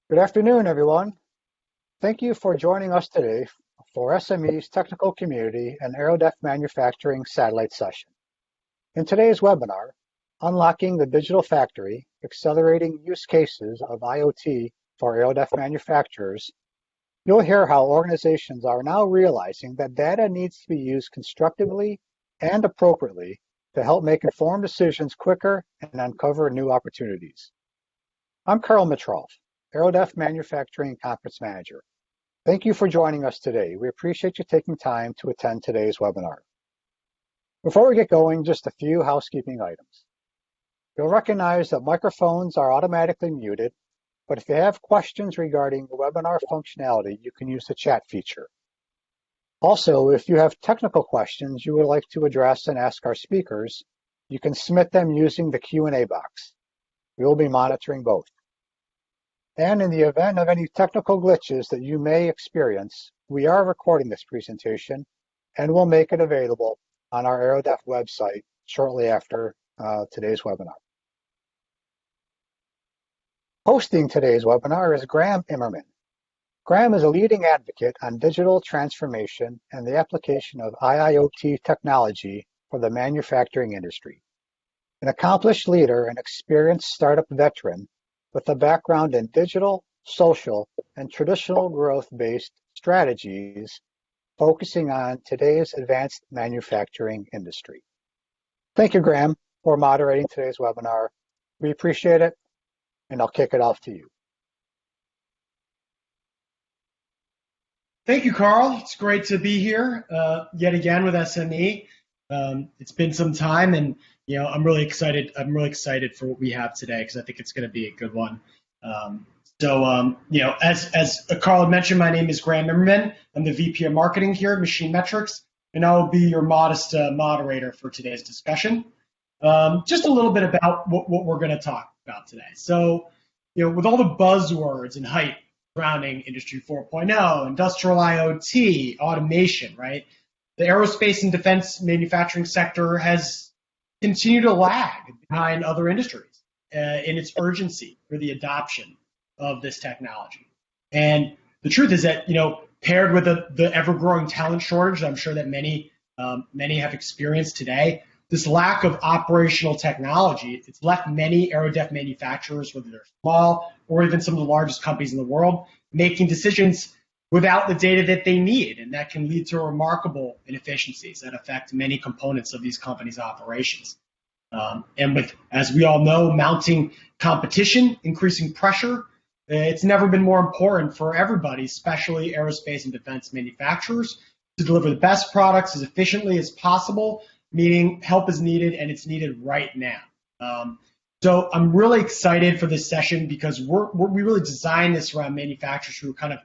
Good afternoon, everyone. Thank you for joining us today for SME's Technical Community and AeroDef Manufacturing Satellite Session. In today's webinar, Unlocking the Digital Factory, Accelerating Use Cases of IoT for AeroDef Manufacturers, you'll hear how organizations are now realizing that data needs to be used constructively and appropriately to help make informed decisions quicker and uncover new opportunities. I'm Carl Mitroff, AeroDef Manufacturing Conference Manager. Thank you for joining us today. We appreciate you taking time to attend today's webinar. Before we get going, just a few housekeeping items. You'll recognize that microphones are automatically muted, but if you have questions regarding the webinar functionality, you can use the chat feature. Also, if you have technical questions you would like to address and ask our speakers, you can submit them using the Q&A box. We will be monitoring both. And in the event of any technical glitches that you may experience, we are recording this presentation and we'll make it available on our AeroDef website shortly after today's webinar. Hosting today's webinar is Graham Immerman. Graham is a leading advocate on digital transformation and the application of IIoT technology for the manufacturing industry. An accomplished leader and experienced startup veteran with a background in digital, social, and traditional growth-based strategies focusing on today's advanced manufacturing industry. Thank you, Graham, for moderating today's webinar. We appreciate it, and I'll kick it off to you. Thank you, Carl. It's great to be here yet again with SME. It's been some time, and I'm really excited. I'm really excited for what we have today because I think it's going to be a good one. As Carl had mentioned, my name is Graham Immerman. I'm the VP of Marketing here at Machine Metrics, and I will be your modest moderator for today's discussion. Just a little bit about what we're going to talk about today. So, with all the buzzwords and hype surrounding Industry 4.0, industrial IoT, automation, right? The aerospace and defense manufacturing sector has continued to lag behind other industries in its urgency for the adoption of this technology. And the truth is that, paired with the ever-growing talent shortage, I'm sure that many have experienced today, this lack of operational technology, it's left many AeroDef manufacturers, whether they're small or even some of the largest companies in the world, making decisions without the data that they need, and that can lead to remarkable inefficiencies that affect many components of these companies' operations. And with, as we all know, mounting competition, increasing pressure, it's never been more important for everybody, especially aerospace and defense manufacturers, to deliver the best products as efficiently as possible, meaning help is needed, and it's needed right now. So I'm really excited for this session because we really designed this around manufacturers who are kind of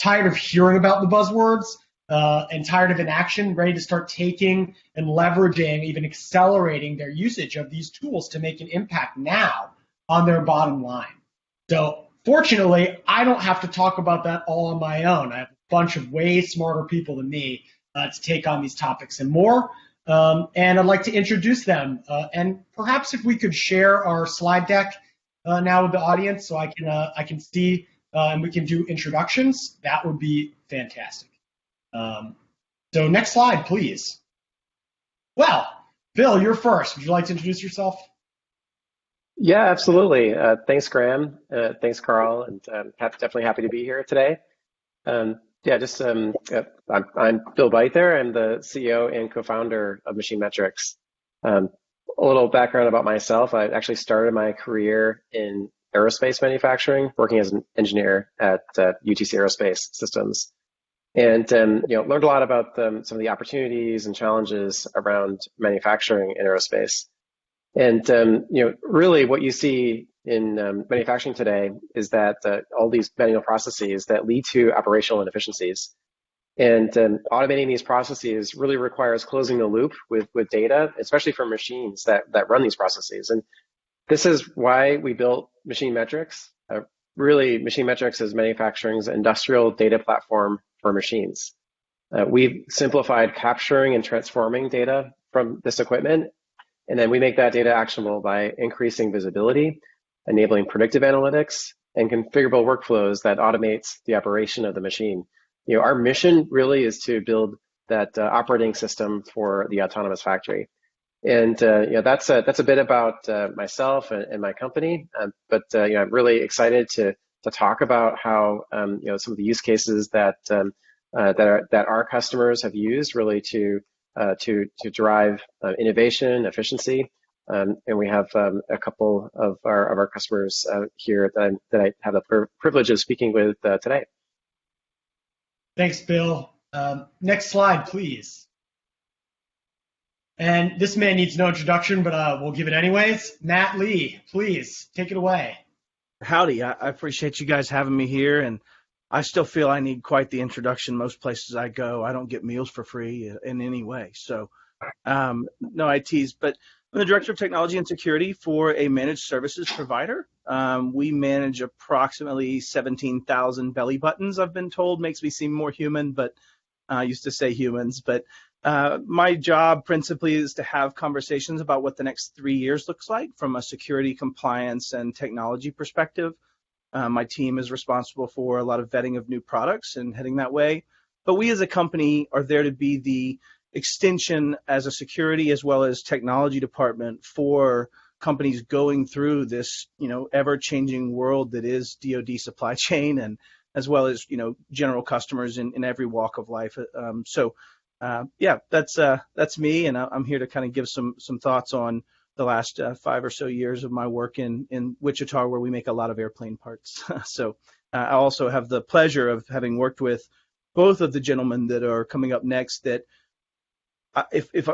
tired of hearing about the buzzwords and tired of inaction, ready to start taking and leveraging, even accelerating their usage of these tools to make an impact now on their bottom line. So fortunately, I don't have to talk about that all on my own. I have a bunch of way smarter people than me to take on these topics and more. And I'd like to introduce them. And perhaps if we could share our slide deck now with the audience so I can see and we can do introductions, that would be fantastic. So next slide, please. Well, Bill, you're first. Would you like to introduce yourself? Yeah, absolutely. Thanks, Graham. Thanks, Carl. And definitely happy to be here today. I'm Bill Bybee. I'm the CEO and co-founder of Machine Metrics. A little background about myself. I actually started my career in aerospace manufacturing, working as an engineer at UTC Aerospace Systems, and learned a lot about some of the opportunities and challenges around manufacturing in aerospace. And really, what you see in manufacturing today is that all these manual processes that lead to operational inefficiencies, and automating these processes really requires closing the loop with data, especially for machines that run these processes. And this is why we built Machine Metrics. Really, Machine Metrics is manufacturing's industrial data platform for machines. We've simplified capturing and transforming data from this equipment, and then we make that data actionable by increasing visibility, enabling predictive analytics, and configurable workflows that automates the operation of the machine. Our mission really is to build that operating system for the autonomous factory. And that's a bit about myself and my company. But I'm really excited to talk about how some of the use cases that our customers have used really to drive innovation, efficiency. And we have a couple of our customers here that I have the privilege of speaking with today. Thanks, Bill. Next slide, please. And this man needs no introduction, but we'll give it anyways. Matt Lee, please take it away. Howdy, I appreciate you guys having me here, and I still feel I need quite the introduction. Most places I go, I don't get meals for free in any way. So no ITs, but I'm the Director of Technology and Security for a managed services provider. We manage approximately 17,000 belly buttons, I've been told. Makes me seem more human, but I used to say humans. But my job principally is to have conversations about what the next 3 years looks like from a security, compliance, and technology perspective. My team is responsible for a lot of vetting of new products and heading that way. But we as a company are there to be the extension as a security as well as technology department for companies going through this, ever-changing world that is DoD supply chain, and as well as, general customers in every walk of life. That's me, and I'm here to kind of give some thoughts on the last 5 or so years of my work in Wichita, where we make a lot of airplane parts. So I also have the pleasure of having worked with both of the gentlemen that are coming up next that if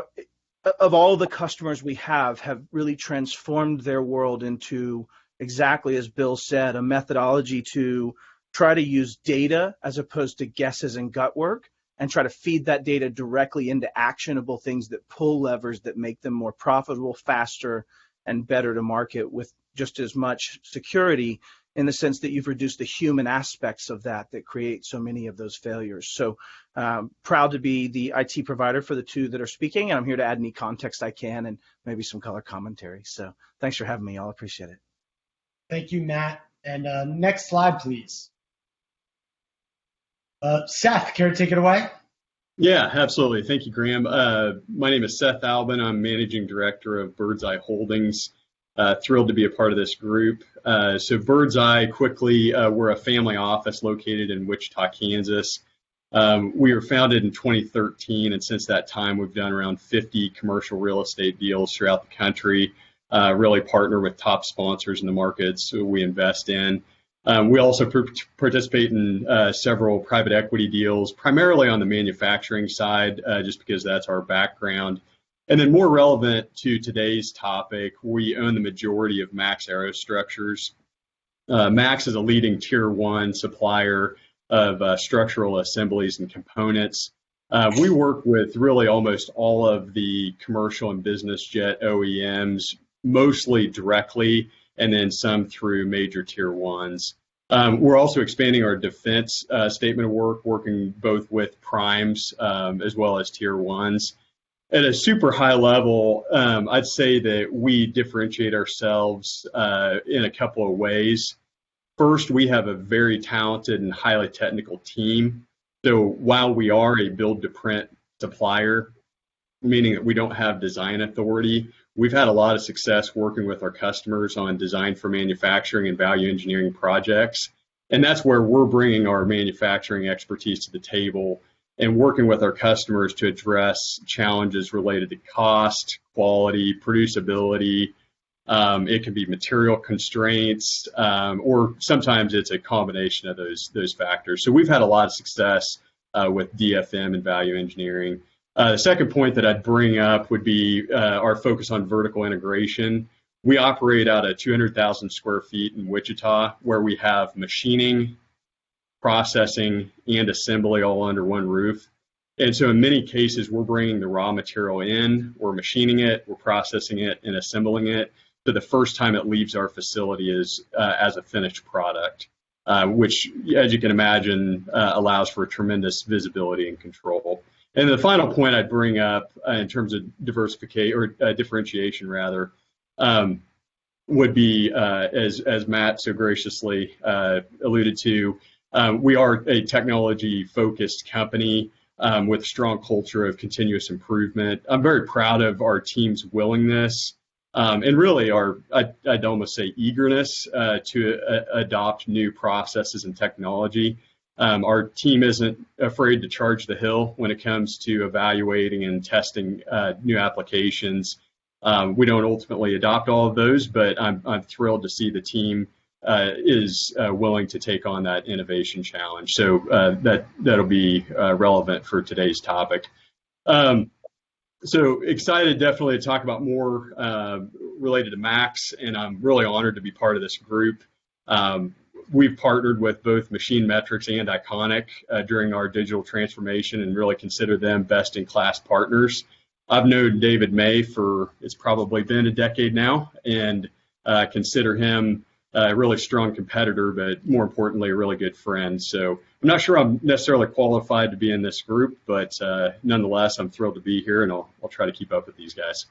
of all the customers we have really transformed their world into, exactly as Bill said, a methodology to try to use data as opposed to guesses and gut work, and try to feed that data directly into actionable things that pull levers that make them more profitable, faster, and better to market with just as much security, in the sense that you've reduced the human aspects of that create so many of those failures. So proud to be the IT provider for the two that are speaking, and I'm here to add any context I can and maybe some color commentary. So thanks for having me. I'll appreciate it. Thank you, Matt. And next slide, please. Seth, care to take it away? Yeah, absolutely. Thank you, Graham. My name is Seth Alvin. I'm Managing Director of Birdseye Holdings. Thrilled to be a part of this group. So Birdseye, quickly, we're a family office located in Wichita, Kansas. We were founded in 2013, and since that time, we've done around 50 commercial real estate deals throughout the country, really partner with top sponsors in the markets we invest in. We also participate in several private equity deals, primarily on the manufacturing side, just because that's our background. And then more relevant to today's topic, we own the majority of Max Aerostructures. Max is a leading tier 1 supplier of structural assemblies and components. We work with really almost all of the commercial and business jet OEMs, mostly directly, and then some through major tier 1s. We're also expanding our defense statement of work, working both with primes as well as tier 1s. At a super high level, I'd say that we differentiate ourselves in a couple of ways. First, we have a very talented and highly technical team. So while we are a build-to-print supplier, meaning that we don't have design authority, we've had a lot of success working with our customers on design for manufacturing and value engineering projects. And that's where we're bringing our manufacturing expertise to the table and working with our customers to address challenges related to cost, quality, producibility. It can be material constraints, or sometimes it's a combination of those factors. So we've had a lot of success with DFM and value engineering. The second point that I'd bring up would be our focus on vertical integration. We operate out of 200,000 square feet in Wichita, where we have machining, processing, and assembly all under one roof. And so in many cases, we're bringing the raw material in, we're machining it, we're processing it, and assembling it. So the first time it leaves our facility is as a finished product, which, as you can imagine, allows for tremendous visibility and control. And the final point I'd bring up in terms of differentiation rather, would be, as Matt so graciously alluded to, we are a technology-focused company with a strong culture of continuous improvement. I'm very proud of our team's willingness and really I'd almost say eagerness to adopt new processes and technology. Our team isn't afraid to charge the hill when it comes to evaluating and testing new applications. We don't ultimately adopt all of those, but I'm thrilled to see the team is willing to take on that innovation challenge. So that'll be relevant for today's topic. So excited definitely to talk about more related to Max, and I'm really honored to be part of this group. We've partnered with both Machine Metrics and Iconic during our digital transformation and really consider them best-in-class partners. I've known David May for, it's probably been a decade now, and consider him a really strong competitor, but more importantly, a really good friend. So I'm not sure I'm necessarily qualified to be in this group, but nonetheless, I'm thrilled to be here, and I'll try to keep up with these guys.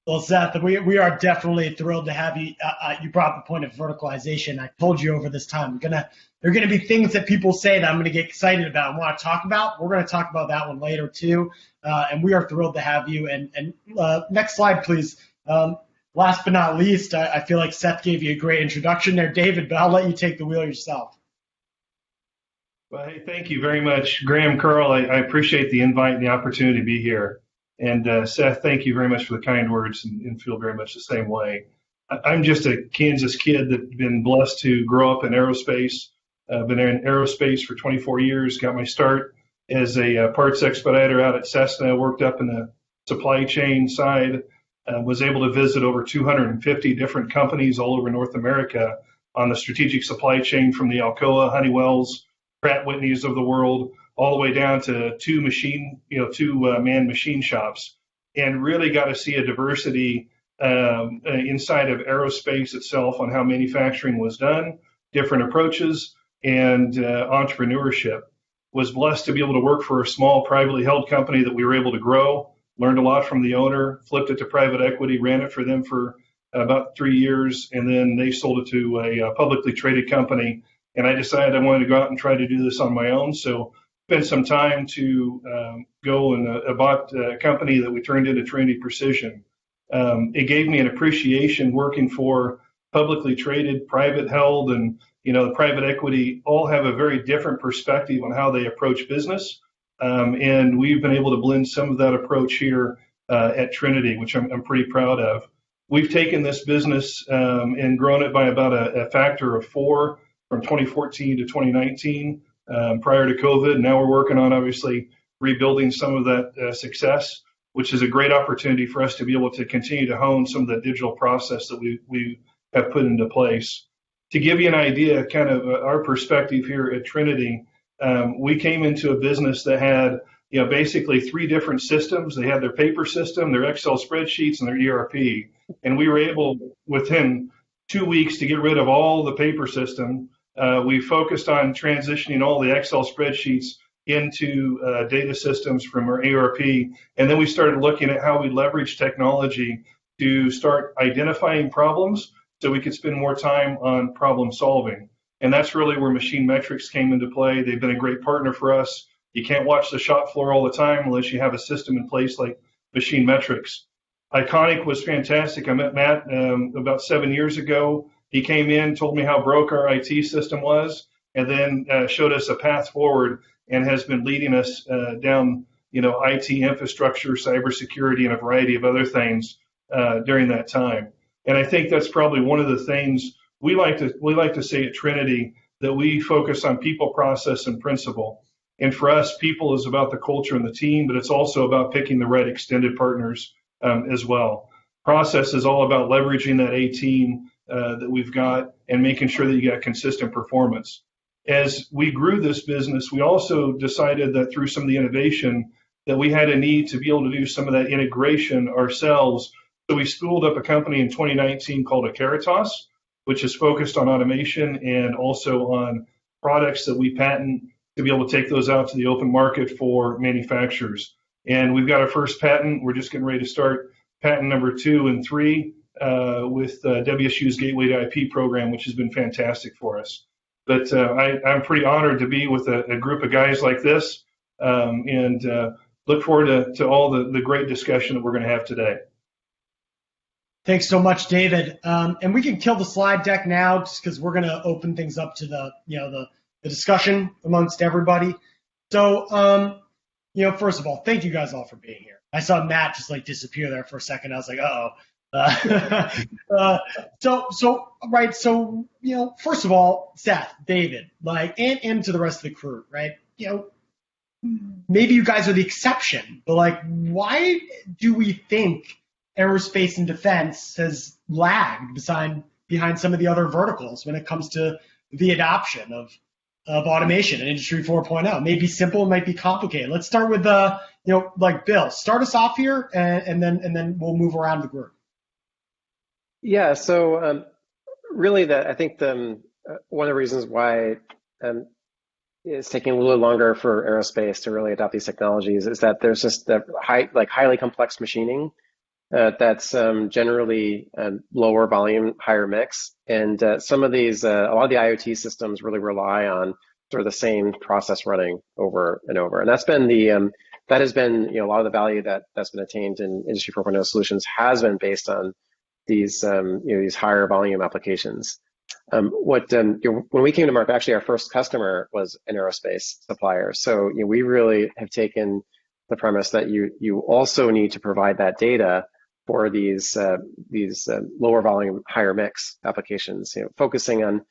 Well, Seth, we are definitely thrilled to have you. You brought up the point of verticalization. I told you over this time, there are going to be things that people say that I'm going to get excited about and want to talk about. We're going to talk about that one later too. And we are thrilled to have you. And next slide, please. Last but not least, I feel like Seth gave you a great introduction there, David, but I'll let you take the wheel yourself. Well, hey, thank you very much, Graham, Carl. I appreciate the invite and the opportunity to be here. And Seth, thank you very much for the kind words and feel very much the same way. I'm just a Kansas kid that's been blessed to grow up in aerospace. I've been in aerospace for 24 years, got my start as a parts expediter out at Cessna, worked up in the supply chain side, was able to visit over 250 different companies all over North America on the strategic supply chain, from the Alcoa, Honeywells, Pratt Whitneys of the world, all the way down to two man machine shops, and really got to see a diversity inside of aerospace itself on how manufacturing was done, different approaches, and entrepreneurship. Was blessed to be able to work for a small privately held company that we were able to grow, learned a lot from the owner, flipped it to private equity, ran it for them for about 3 years, and then they sold it to a publicly traded company. And I decided I wanted to go out and try to do this on my own. So spent some time to go and bought a company that we turned into Trinity Precision. It gave me an appreciation working for publicly traded, private held, and the private equity all have a very different perspective on how they approach business. And we've been able to blend some of that approach here at Trinity, which I'm pretty proud of. We've taken this business and grown it by about a factor of 4 from 2014 to 2019 prior to COVID. Now we're working on obviously rebuilding some of that success, which is a great opportunity for us to be able to continue to hone some of the digital process that we have put into place. To give you an idea, kind of our perspective here at Trinity, we came into a business that had basically 3 different systems. They had their paper system, their Excel spreadsheets, and their ERP. And we were able, within 2 weeks, to get rid of all the paper system. We focused on transitioning all the Excel spreadsheets into data systems from our ERP. And then we started looking at how we leverage technology to start identifying problems so we could spend more time on problem solving. And that's really where Machine Metrics came into play. They've been a great partner for us. You can't watch the shop floor all the time unless you have a system in place like Machine Metrics. Iconic was fantastic. I met Matt about 7 years ago. He came in, told me how broke our IT system was, and then showed us a path forward and has been leading us down, IT infrastructure, cybersecurity, and a variety of other things during that time. And I think that's probably one of the things we like to say at Trinity, that we focus on people, process, and principle. And for us, people is about the culture and the team, but it's also about picking the right extended partners as well. Process is all about leveraging that A team that we've got and making sure that you got consistent performance. As we grew this business, we also decided that through some of the innovation that we had a need to be able to do some of that integration ourselves. So we spooled up a company in 2019 called Acaritas, which is focused on automation and also on products that we patent to be able to take those out to the open market for manufacturers. And we've got our first patent. We're just getting ready to start patent number 2 and 3 with WSU's Gateway to IP program, which has been fantastic for us. But I'm pretty honored to be with a group of guys like this, and look forward to all the great discussion that we're going to have today. Thanks so much, David. And we can kill the slide deck now, just because we're going to open things up to the discussion amongst everybody. So, first of all, thank you guys all for being here. I saw Matt just like disappear there for a second. I was like, So, first of all, Seth, David, and to the rest of the crew, right? Maybe you guys are the exception, but why do we think aerospace and defense has lagged behind some of the other verticals when it comes to the adoption of automation and Industry 4.0? It may be simple, it might be complicated. Let's start with Bill. Start us off here, and then we'll move around the group. Yeah. So really, I think one of the reasons why it's taking a little longer for aerospace to really adopt these technologies is that there's just that highly complex machining. That's generally lower volume, higher mix, and some of these, a lot of the IoT systems really rely on sort of the same process running over and over, and that's been that has been a lot of the value that's been attained in Industry 4.0 solutions has been based on these these higher volume applications. When we came to market, actually our first customer was an aerospace supplier, so we really have taken the premise that you also need to provide that data for these lower volume, higher mix applications, focusing on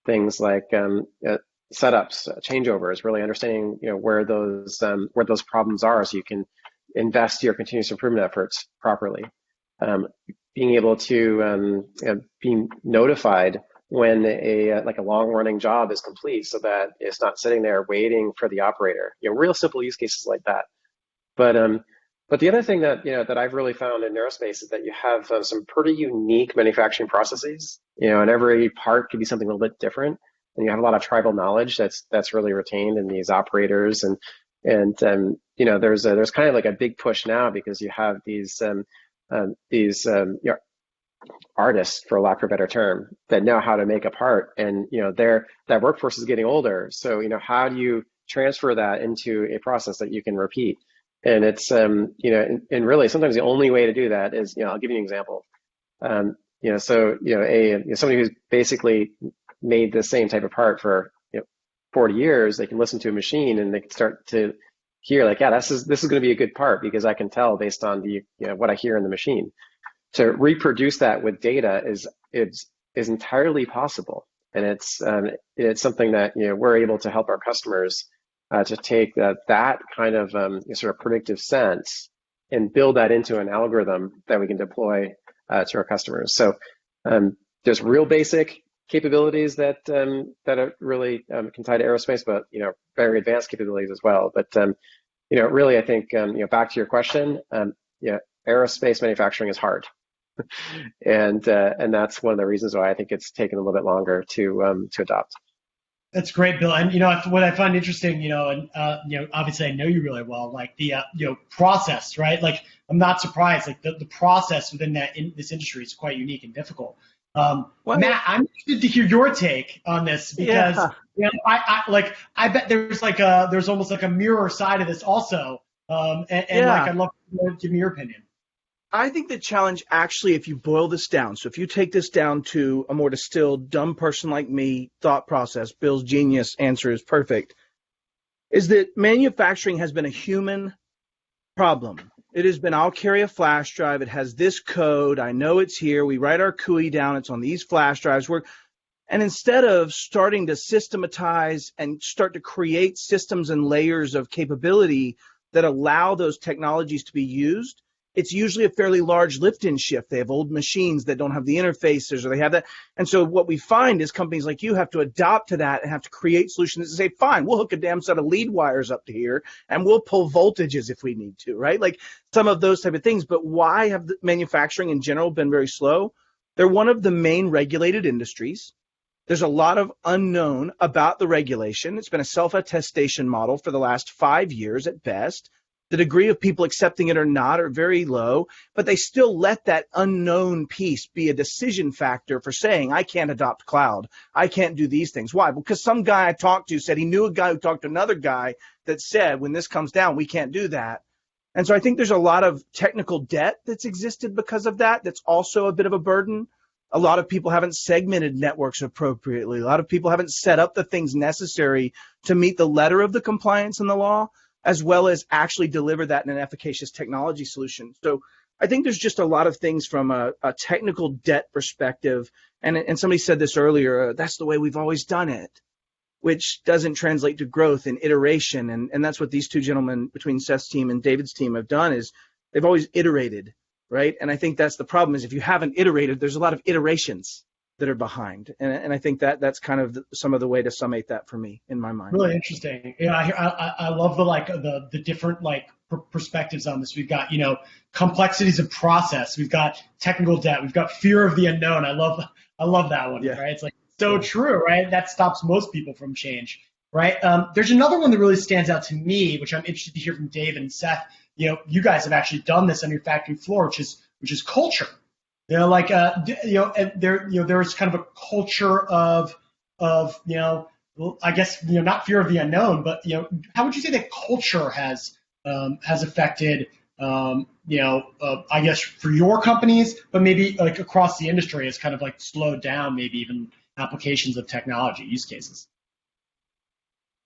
things like setups, changeovers, really understanding where those problems are, so you can invest your continuous improvement efforts properly. Being able to being notified when a long running job is complete, so that it's not sitting there waiting for the operator. Real simple use cases like that. But the other thing that that I've really found in aerospace is that you have some pretty unique manufacturing processes. And every part could be something a little bit different, and you have a lot of tribal knowledge that's really retained in these operators. And there's kind of like a big push now, because you have these artists, for lack of a better term, that know how to make a part, and that workforce is getting older. So how do you transfer that into a process that you can repeat? And it's and really sometimes the only way to do that is I'll give you an example. Somebody who's basically made the same type of part for 40 years, they can listen to a machine and they can start to hear this is going to be a good part, because I can tell based on the what I hear in the machine. To reproduce that with data is entirely possible, and it's something that we're able to help our customers to take that kind of sort of predictive sense and build that into an algorithm that we can deploy to our customers. So there's real basic capabilities that are really can tie to aerospace, but very advanced capabilities as well. But really, I think back to your question, aerospace manufacturing is hard, and that's one of the reasons why I think it's taken a little bit longer to adopt. That's great, Bill. And what I find interesting, obviously I know you really well, the process, right? I'm not surprised. The process within this industry is quite unique and difficult. Matt, I'm interested to hear your take on this, because I bet there's almost like a mirror side of this also. I'd love to give me your opinion. I think the challenge, actually, if you boil this down, so if you take this down to a more distilled, dumb person like me thought process, Bill's genius answer is perfect, is that manufacturing has been a human problem. It has been, I'll carry a flash drive, it has this code, I know it's here, we write our CUI down, it's on these flash drives. And instead of starting to systematize and start to create systems and layers of capability that allow those technologies to be used, it's usually a fairly large lift and shift. They have old machines that don't have the interfaces, or they have that. And so what we find is companies like you have to adopt to that and have to create solutions that say, fine, we'll hook a damn set of lead wires up to here and we'll pull voltages if we need to, right? Some of those type of things. But why have the manufacturing in general been very slow? They're one of the main regulated industries. There's a lot of unknown about the regulation. It's been a self-attestation model for the last 5 years at best. The degree of people accepting it or not are very low, but they still let that unknown piece be a decision factor for saying, I can't adopt cloud. I can't do these things. Why? Because some guy I talked to said he knew a guy who talked to another guy that said, when this comes down, we can't do that. And so I think there's a lot of technical debt that's existed because of that. That's also a bit of a burden. A lot of people haven't segmented networks appropriately. A lot of people haven't set up the things necessary to meet the letter of the compliance and the law, as well as actually deliver that in an efficacious technology solution. So I think there's just a lot of things from a technical debt perspective. And somebody said this earlier, that's the way we've always done it, which doesn't translate to growth and iteration. And that's what these two gentlemen between Seth's team and David's team have done, is they've always iterated, right? And I think that's the problem, is if you haven't iterated, there's a lot of iterations that are behind. And I think that's kind of some of the way to summate that for me in my mind. Really interesting. Yeah, I love the different perspectives on this. We've got, complexities of process. We've got technical debt. We've got fear of the unknown. I love that one, yeah. Right? It's so true, right? That stops most people from change, right? There's another one that really stands out to me, which I'm interested to hear from David and Seth. You guys have actually done this on your factory floor, which is culture. There's kind of a culture of I guess, not fear of the unknown, but, how would you say that culture has affected, I guess for your companies, but maybe across the industry has kind of slowed down maybe even applications of technology use cases?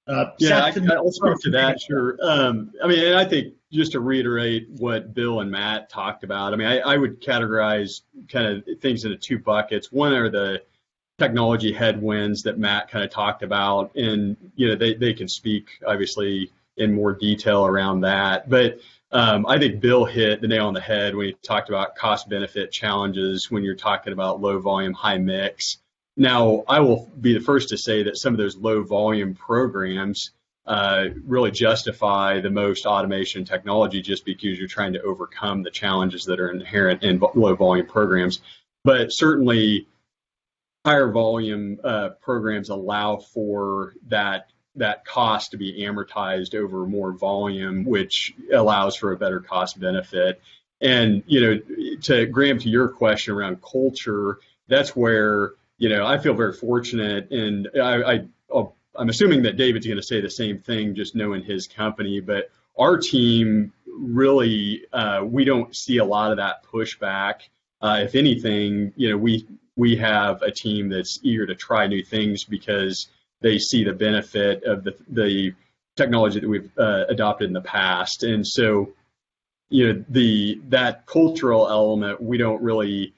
I'll speak to that, sure. And I think just to reiterate what Bill and Matt talked about, I would categorize kind of things into two buckets. One are the technology headwinds that Matt kind of talked about, and they can speak obviously in more detail around that. But I think Bill hit the nail on the head when he talked about cost benefit challenges when you're talking about low volume, high mix. Now, I will be the first to say that some of those low volume programs really justify the most automation technology just because you're trying to overcome the challenges that are inherent in low volume programs. But certainly higher volume programs allow for that cost to be amortized over more volume, which allows for a better cost benefit. And, to Graham, to your question around culture, that's where, I feel very fortunate, and I'm assuming that David's going to say the same thing, just knowing his company, but our team really, we don't see a lot of that pushback. If anything, we have a team that's eager to try new things because they see the benefit of the technology that we've adopted in the past. And so, that cultural element we don't really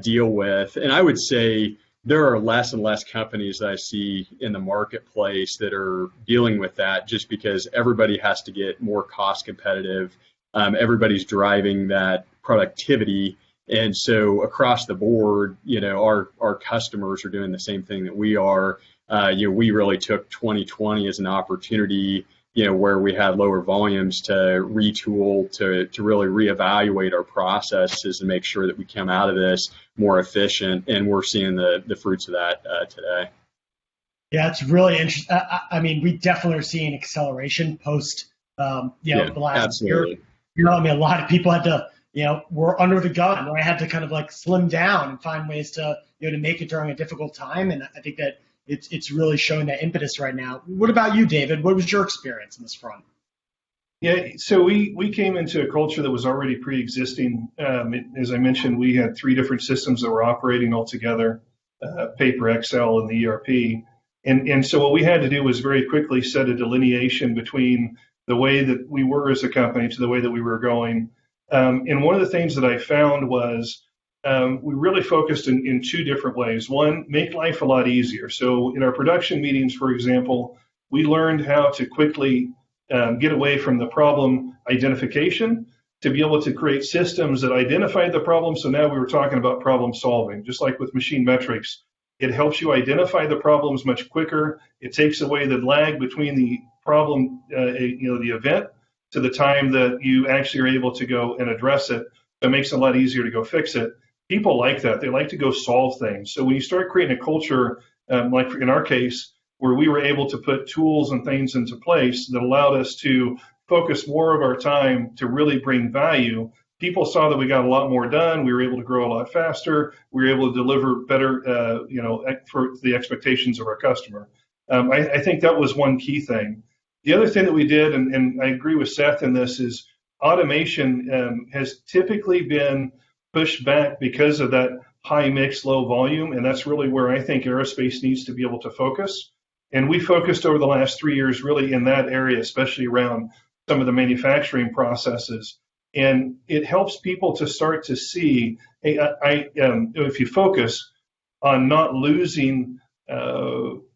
deal with. And I would say there are less and less companies that I see in the marketplace that are dealing with that, just because everybody has to get more cost competitive. Everybody's driving that productivity. And so across the board, our customers are doing the same thing that we are. We really took 2020 as an opportunity, where we had lower volumes to retool, to really reevaluate our processes and make sure that we come out of this more efficient. And we're seeing the fruits of that today. Yeah, it's really interesting. We definitely are seeing acceleration post, the last absolutely. year. A lot of people had to, were under the gun, or I had to kind of slim down and find ways to, to make it during a difficult time. And I think that it's really showing that impetus right now. What about you, David? What was your experience on this front? Yeah, so we came into a culture that was already pre-existing. As I mentioned, we had 3 different systems that were operating all together, paper, Excel, and the ERP. And so what we had to do was very quickly set a delineation between the way that we were as a company to the way that we were going. And one of the things that I found was we really focused in 2 different ways. One, make life a lot easier. So in our production meetings, for example, we learned how to quickly get away from the problem identification to be able to create systems that identified the problem. So now we were talking about problem solving, just like with machine metrics. It helps you identify the problems much quicker. It takes away the lag between the problem, the event, to the time that you actually are able to go and address it. It makes it a lot easier to go fix it. People like that. They like to go solve things. So when you start creating a culture, like in our case, where we were able to put tools and things into place that allowed us to focus more of our time to really bring value, people saw that we got a lot more done. We were able to grow a lot faster. We were able to deliver better, for the expectations of our customer. I think that was one key thing. The other thing that we did, and I agree with Seth in this, is automation has typically been pushed back because of that high mix, low volume, and that's really where I think aerospace needs to be able to focus. And we focused over the last 3 years really in that area, especially around some of the manufacturing processes. And it helps people to start to see, hey, if you focus on not losing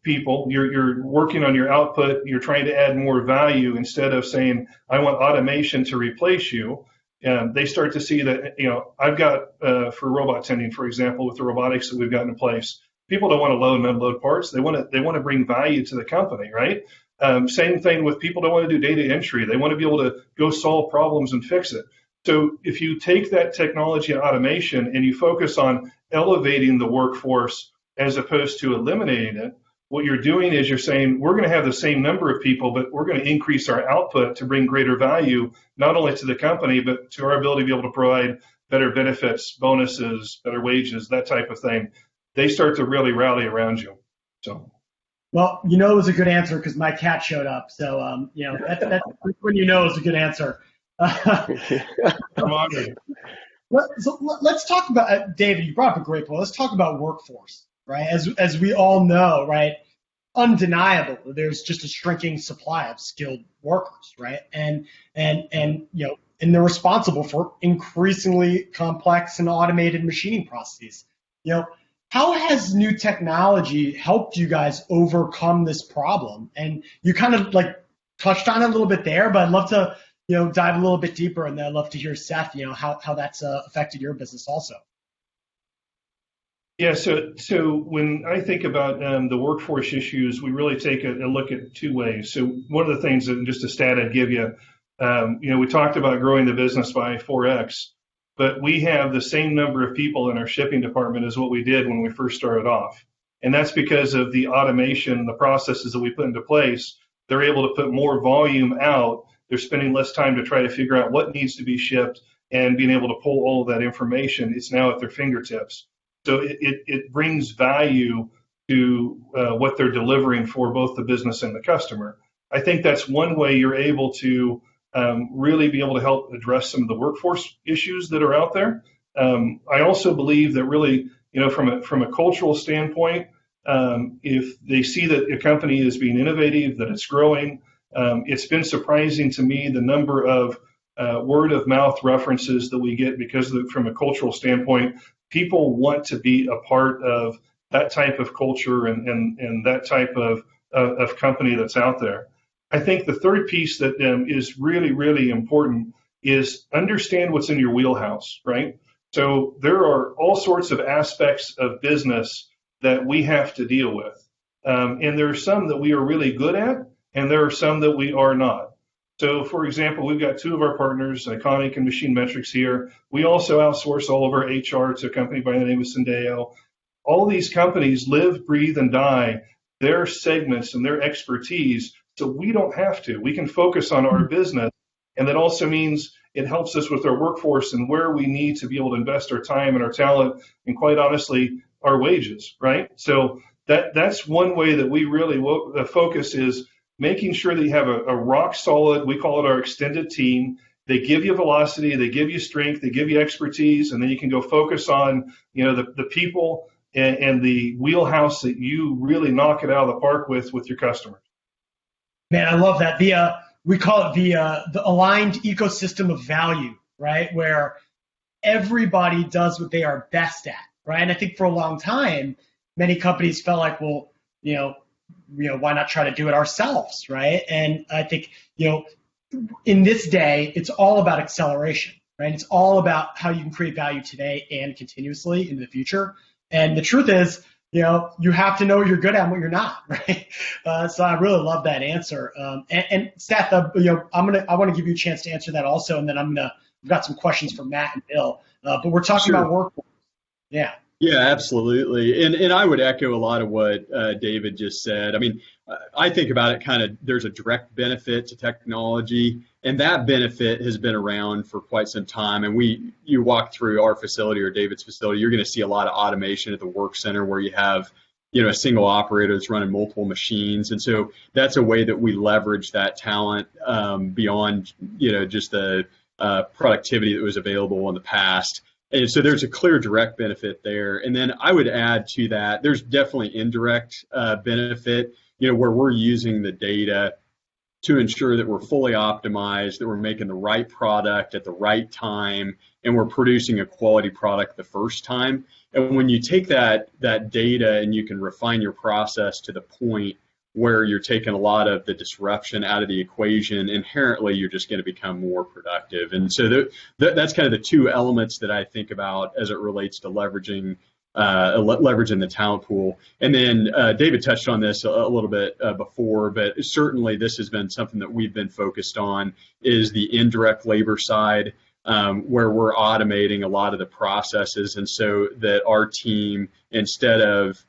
people, you're working on your output, you're trying to add more value instead of saying, I want automation to replace you. They start to see that, I've got, for robot tending, for example, with the robotics that we've got in place, people don't want to load and unload parts. They want to bring value to the company, right? Same thing with people don't want to do data entry. They want to be able to go solve problems and fix it. So if you take that technology and automation and you focus on elevating the workforce as opposed to eliminating it, what you're doing is you're saying, we're going to have the same number of people, but we're going to increase our output to bring greater value, not only to the company, but to our ability to be able to provide better benefits, bonuses, better wages, that type of thing. They start to really rally around you. So. Well, it was a good answer because my cat showed up. So, that's when it was a good answer. I'm honored. So let's talk about, David, you brought up a great point. Let's talk about workforce, right? As we all know, right, undeniable, there's just a shrinking supply of skilled workers, right? And they're responsible for increasingly complex and automated machining processes. How has new technology helped you guys overcome this problem? And you kind of touched on it a little bit there, but I'd love to dive a little bit deeper, and then I'd love to hear Seth, how that's affected your business also. Yeah, so when I think about the workforce issues, we really take a look at two ways. So one of the things, and just a stat I'd give you, we talked about growing the business by 4x, but we have the same number of people in our shipping department as what we did when we first started off. And that's because of the automation, the processes that we put into place. They're able to put more volume out. They're spending less time to try to figure out what needs to be shipped and being able to pull all of that information. It's now at their fingertips. So it brings value to what they're delivering for both the business and the customer. I think that's one way you're able to really be able to help address some of the workforce issues that are out there. I also believe that really, from a cultural standpoint, if they see that a company is being innovative, that it's growing, it's been surprising to me the number of word of mouth references that we get because from a cultural standpoint, people want to be a part of that type of culture and that type of company that's out there. I think the third piece that is really, really important is understand what's in your wheelhouse, right? So there are all sorts of aspects of business that we have to deal with. And there are some that we are really good at, and there are some that we are not. So, for example, we've got two of our partners, Iconic and Machine Metrics here. We also outsource all of our HR to a company by the name of Syndeo. All these companies live, breathe, and die their segments and their expertise, so we don't have to. We can focus on our business, and that also means it helps us with our workforce and where we need to be able to invest our time and our talent and, quite honestly, our wages, right? So that's one way that we really focus is making sure that you have a rock solid, we call it our extended team. They give you velocity, they give you strength, they give you expertise, and then you can go focus on, the people and the wheelhouse that you really knock it out of the park with your customers. Man, I love that. We call it the aligned ecosystem of value, right? Where everybody does what they are best at, right? And I think for a long time, many companies felt like, well, why not try to do it ourselves, right? And I think, in this day, it's all about acceleration, right? It's all about how you can create value today and continuously into the future. And the truth is, you have to know what you're good at and what you're not, right? So I really love that answer. And Seth, I want to give you a chance to answer that also, and then we've got some questions for Matt and Bill. But we're talking about workforce. Yeah. Yeah, absolutely. And I would echo a lot of what David just said. I mean, I think about it kind of, there's a direct benefit to technology, and that benefit has been around for quite some time. And you walk through our facility or David's facility, you're going to see a lot of automation at the work center where you have, a single operator that's running multiple machines. And so that's a way that we leverage that talent beyond, just the productivity that was available in the past. And so there's a clear direct benefit there. And then I would add to that, there's definitely indirect benefit, where we're using the data to ensure that we're fully optimized, that we're making the right product at the right time, and we're producing a quality product the first time. And when you take that data and you can refine your process to the point where you're taking a lot of the disruption out of the equation, inherently you're just going to become more productive. And so that's kind of the two elements that I think about as it relates to leveraging the talent pool. And then David touched on this a little bit before, but certainly this has been something that we've been focused on, is the indirect labor side, where we're automating a lot of the processes, and so that our team, instead of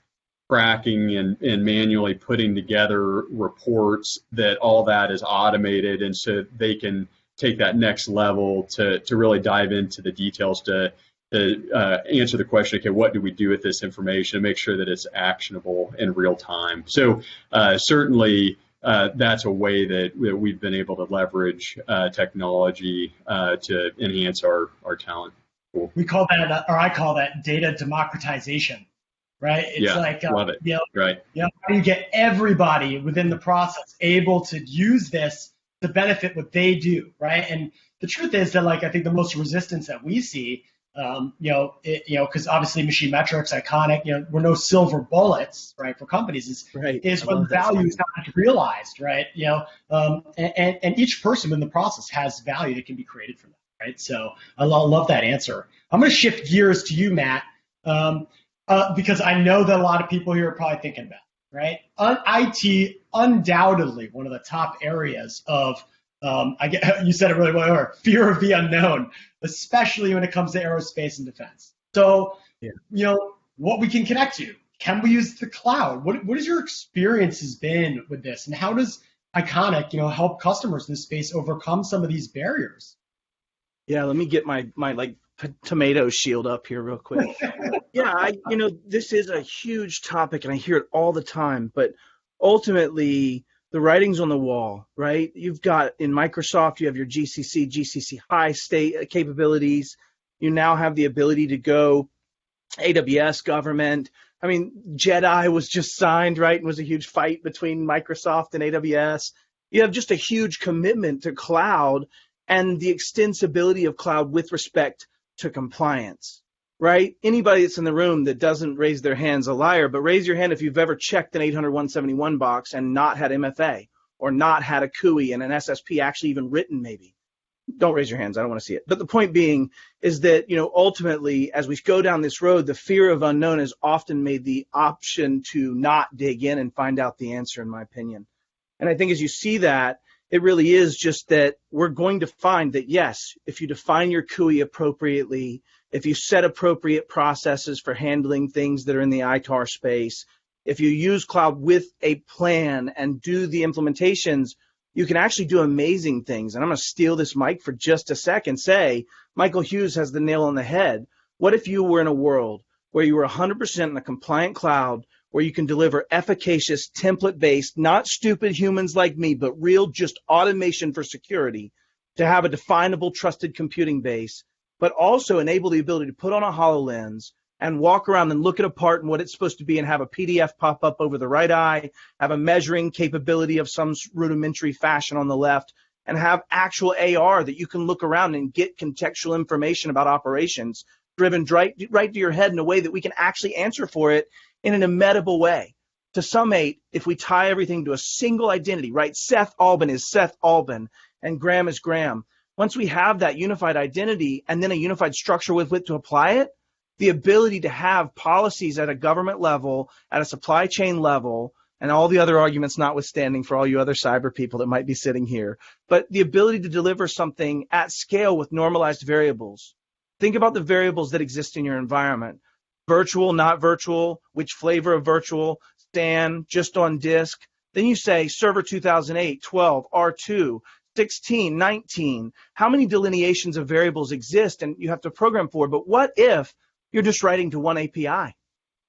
tracking and manually putting together reports, that all that is automated, and so they can take that next level to really dive into the details to answer the question, okay, what do we do with this information, and make sure that it's actionable in real time. So certainly that's a way that we've been able to leverage technology to enhance our talent pool. We call that, or I call that, data democratization. Right? It's love it. Right. How do you get everybody within the process able to use this to benefit what they do, right? And the truth is that, I think the most resistance that we see, because obviously machine metrics, iconic, we're no silver bullets, right, for companies, is when value is not realized, right? And each person in the process has value that can be created from that, right? So I love that answer. I'm going to shift gears to you, Matt. Because I know that a lot of people here are probably thinking about it, right? IT, undoubtedly one of the top areas of, you said it really well, fear of the unknown, especially when it comes to aerospace and defense. So, what we can connect to, can we use the cloud? What has your experiences been with this? And how does Iconic, help customers in this space overcome some of these barriers? Yeah, let me get my tomato shield up here real quick. Yeah, this is a huge topic, and I hear it all the time, but ultimately the writing's on the wall, right? You've got, in Microsoft, you have your GCC high state capabilities. You now have the ability to go AWS government. I mean, JEDI was just signed, right? And was a huge fight between Microsoft and AWS. You have just a huge commitment to cloud and the extensibility of cloud with respect to compliance, right? Anybody that's in the room that doesn't raise their hand's a liar, but raise your hand if you've ever checked an 800-171 box and not had MFA or not had a CUI and an SSP actually even written maybe. Don't raise your hands. I don't want to see it. But the point being is that, ultimately, as we go down this road, the fear of unknown has often made the option to not dig in and find out the answer, in my opinion. And I think as you see that, it really is just that we're going to find that, yes, if you define your CUI appropriately, if you set appropriate processes for handling things that are in the ITAR space, if you use cloud with a plan and do the implementations, you can actually do amazing things. And I'm going to steal this mic for just a second, say, Michael Hughes has the nail on the head. What if you were in a world where you were 100% in a compliant cloud, where you can deliver efficacious, template-based, not stupid humans like me, but real just automation for security, to have a definable, trusted computing base, but also enable the ability to put on a HoloLens and walk around and look at a part and what it's supposed to be and have a PDF pop up over the right eye, have a measuring capability of some rudimentary fashion on the left, and have actual AR that you can look around and get contextual information about operations driven right to your head in a way that we can actually answer for it in an immutable way. To summate, if we tie everything to a single identity, right? Seth Alvin is Seth Alvin, and Graham is Graham. Once we have that unified identity and then a unified structure with which to apply it, the ability to have policies at a government level, at a supply chain level, and all the other arguments notwithstanding for all you other cyber people that might be sitting here, but the ability to deliver something at scale with normalized variables. Think about the variables that exist in your environment. virtual, not virtual, which flavor of virtual, SAN, just on disk. Then you say server 2008, 12, R2, 16, 19. How many delineations of variables exist and you have to program for? But what if you're just writing to one API?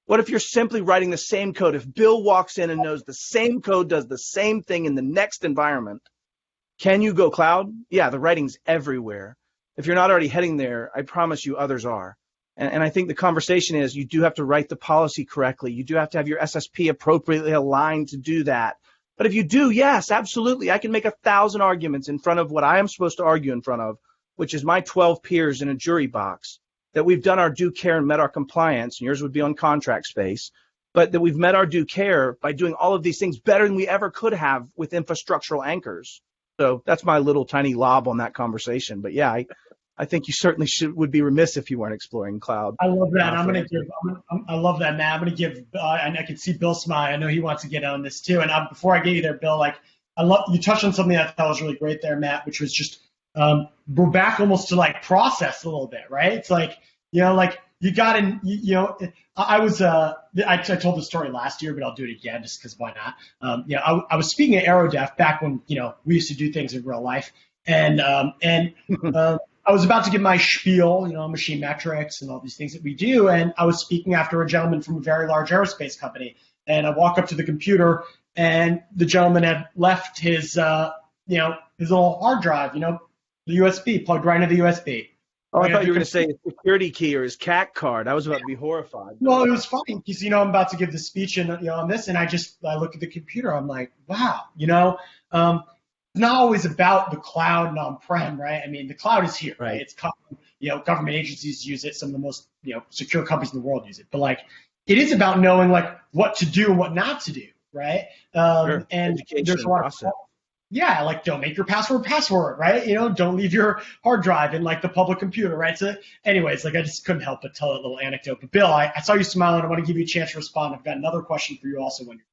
What if you're simply writing the same code? If Bill walks in and knows the same code does the same thing in the next environment, can you go cloud? Yeah, the writing's everywhere. If you're not already heading there, I promise you others are. And I think the conversation is you do have to write the policy correctly. You do have to have your SSP appropriately aligned to do that. But if you do, yes, absolutely. I can make 1,000 arguments in front of what I am supposed to argue in front of, which is my 12 peers in a jury box, that we've done our due care and met our compliance, and yours would be on contract space, but that we've met our due care by doing all of these things better than we ever could have with infrastructural anchors. So that's my little tiny lob on that conversation. But yeah, I think you certainly would be remiss if you weren't exploring cloud. I love that. I love that, Matt. I'm going to give, and I can see Bill smile. I know he wants to get on this too. And before I get you there, Bill, like you touched on something I thought was really great there, Matt, which was just we're back almost to like process a little bit, right? It's like, like you got in, I told the story last year, but I'll do it again just because why not? I was speaking at AeroDef back when, we used to do things in real life. And I was about to give my spiel, machine metrics and all these things that we do. And I was speaking after a gentleman from a very large aerospace company. And I walk up to the computer and the gentleman had left his, his little hard drive, the USB plugged right into the USB. Oh, I thought you were going to say his security key or his CAC card. I was about to be horrified. Well, it was funny because, I'm about to give the speech and, on this, and I look at the computer. I'm like, wow, it's not always about the cloud and on-prem, right? I mean, the cloud is here, right? It's coming, government agencies use it. Some of the most, secure companies in the world use it. But like, it is about knowing like what to do and what not to do, right? Sure. And education there's a lot process. of, yeah, like don't make your password, right? Don't leave your hard drive in like the public computer, right? So anyways, like I just couldn't help but tell a little anecdote. But Bill, I saw you smiling. I want to give you a chance to respond. I've got another question for you also when you're.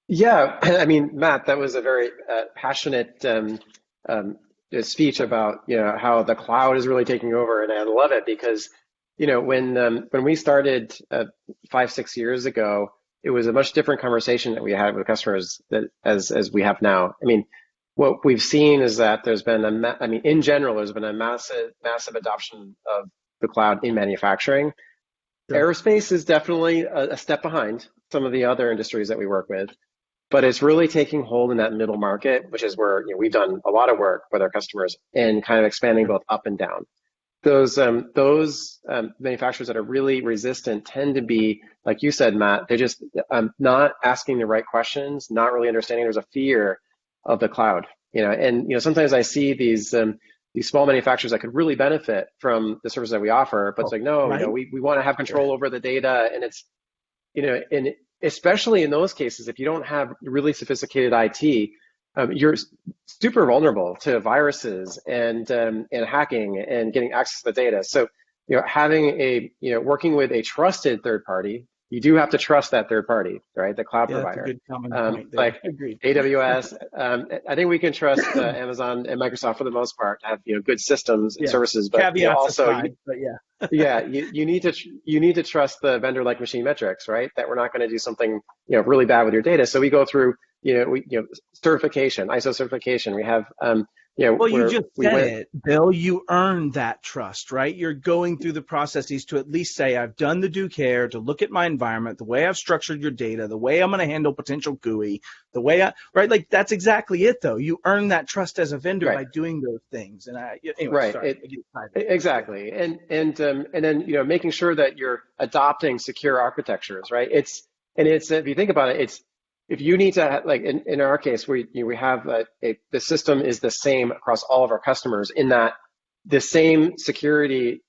Yeah, I mean, Matt, that was a very passionate speech about how the cloud is really taking over, and I love it because when we started 5-6 years ago, it was a much different conversation that we had with customers as we have now. I mean, what we've seen is that there's been in general, there's been a massive adoption of the cloud in manufacturing. Sure. Aerospace is definitely a step behind some of the other industries that we work with. But it's really taking hold in that middle market, which is where we've done a lot of work with our customers and kind of expanding both up and down. Those manufacturers that are really resistant tend to be, like you said, Matt, they're just not asking the right questions, not really understanding. There's a fear of the cloud, and sometimes I see these small manufacturers that could really benefit from the service that we offer, but it's like, no, right. We want to have control over the data, and it's, and especially in those cases, if you don't have really sophisticated IT, you're super vulnerable to viruses and hacking and getting access to the data. So, having working with a trusted third party, you do have to trust that third party, right? The cloud provider. That's a good common point there. Like Agreed. AWS. I think we can trust Amazon and Microsoft for the most part to have good systems and services, but caveats also aside, but yeah. yeah, you need to trust the vendor like Machine Metrics, right? That we're not going to do something really bad with your data. So we go through certification, ISO certification. We have well, you just said it, Bill. You earned that trust, right? You're going through the processes to at least say, I've done the due care to look at my environment, the way I've structured your data, the way I'm going to handle potential GUI, the way right? Like that's exactly it, though. You earn that trust as a vendor by doing those things. And anyway, right, sorry, exactly. And then making sure that you're adopting secure architectures, right? It's if you think about it, if you need to, like in our case, we have the system is the same across all of our customers in that the same security,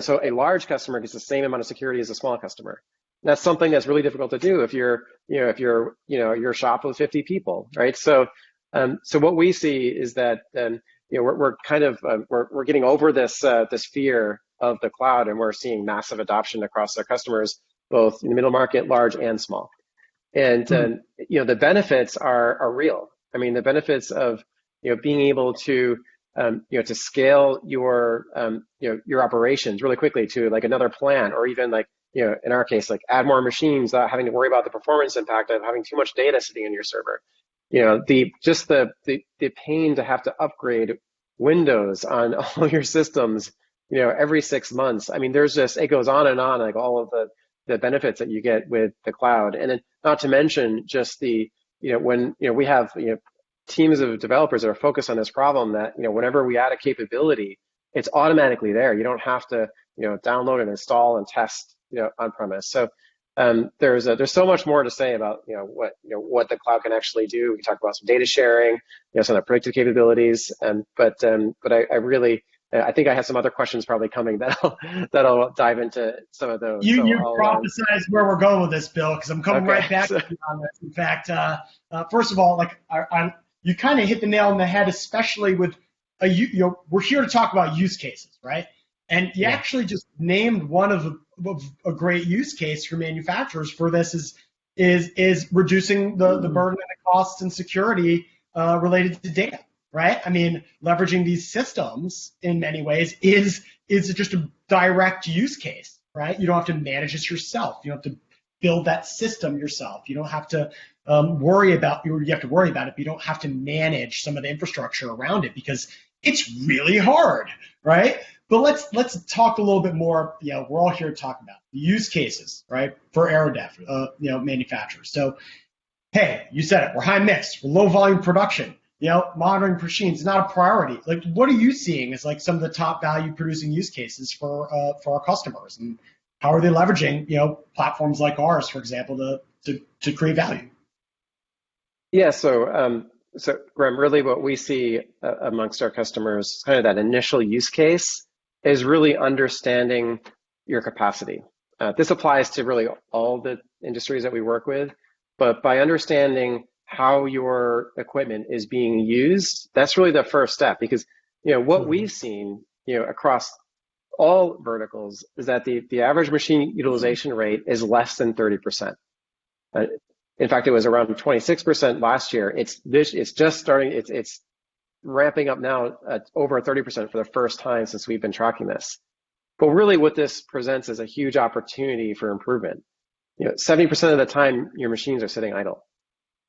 so a large customer gets the same amount of security as a small customer. That's something that's really difficult to do if you're a shop with 50 people, right? So what we see is that we're kind of we're getting over this fear of the cloud, and we're seeing massive adoption across our customers, both in the middle market, large and small. And the benefits are real. I mean, the benefits of being able to to scale your, your operations really quickly to like another plant, or even like, in our case, like add more machines without having to worry about the performance impact of having too much data sitting in your server. The pain to have to upgrade Windows on all your systems, every 6 months. I mean, it goes on, like all of the benefits that you get with the cloud. And then not to mention just when, we have, teams of developers that are focused on this problem, that, whenever we add a capability, it's automatically there. You don't have to, download and install and test, on premise. So there's so much more to say about, what the cloud can actually do. We talked about some data sharing, some of the predictive capabilities. But I really, I think I have some other questions probably coming that'll dive into some of those. You prophesize where we're going with this, Bill, because I'm coming right back to you on this. In fact, first of all, like you kind of hit the nail on the head, especially with we're here to talk about use cases, right? And you actually just named one of a great use case for manufacturers for this is reducing the burden and the costs and security related to data, right? I mean, leveraging these systems in many ways is just a direct use case, right? You don't have to manage this yourself. You don't have to build that system yourself. You don't have to worry about it, but you don't have to manage some of the infrastructure around it because it's really hard, right? But let's talk a little bit more. We're all here to talk about the use cases, right, for AeroDef, manufacturers. So, hey, you said it. We're high mix. We're low volume production. Monitoring machines is not a priority. Like, what are you seeing as like some of the top value producing use cases for our customers, and how are they leveraging platforms like ours, for example, to create value? Yeah. So Graham, really what we see amongst our customers, kind of that initial use case, is really understanding your capacity. This applies to really all the industries that we work with, but by understanding how your equipment is being used, that's really the first step. Because what we've seen across all verticals is that the average machine utilization rate is less than 30%. In fact, it was around 26% last year. It's just starting. It's ramping up now at over 30% for the first time since we've been tracking this. But really, what this presents is a huge opportunity for improvement. 70% of the time, your machines are sitting idle.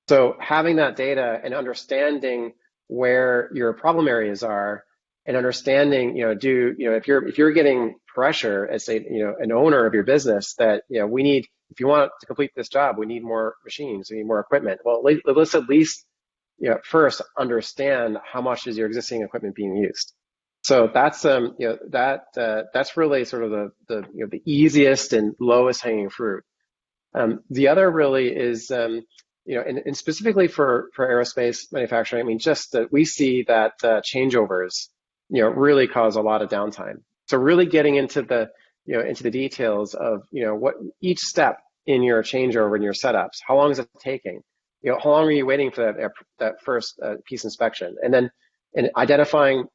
So having that data and understanding where your problem areas are, and understanding, if you're getting pressure as an owner of your business that we need, if you want to complete this job, we need more machines, we need more equipment. Well, let's at least first understand how much is your existing equipment being used. So that's that's really sort of the easiest and lowest hanging fruit. The other really is and specifically for aerospace manufacturing, I mean, just that we see that changeovers really cause a lot of downtime. So really getting into the details of what each step in your changeover in your setups, how long is it taking? How long are you waiting for that first piece inspection? And then identifying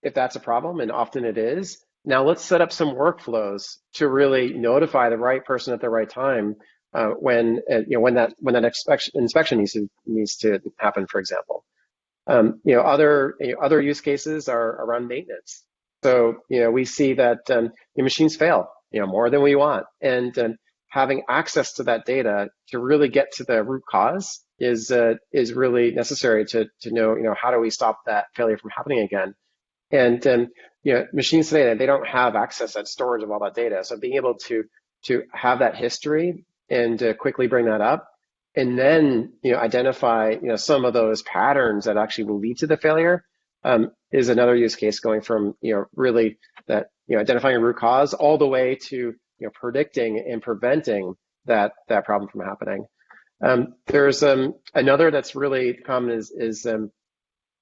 if that's a problem, and often it is. Now let's set up some workflows to really notify the right person at the right time when that inspection needs to happen, for example. Other use cases are around maintenance. So we see that the machines fail more than we want, and having access to that data to really get to the root cause is really necessary to know how do we stop that failure from happening again. And machines today, they don't have access and storage of all that data. So being able to have that history and quickly bring that up, and then identify some of those patterns that actually will lead to the failure, is another use case, going from really that identifying a root cause all the way to predicting and preventing that problem from happening. There's another that's really common is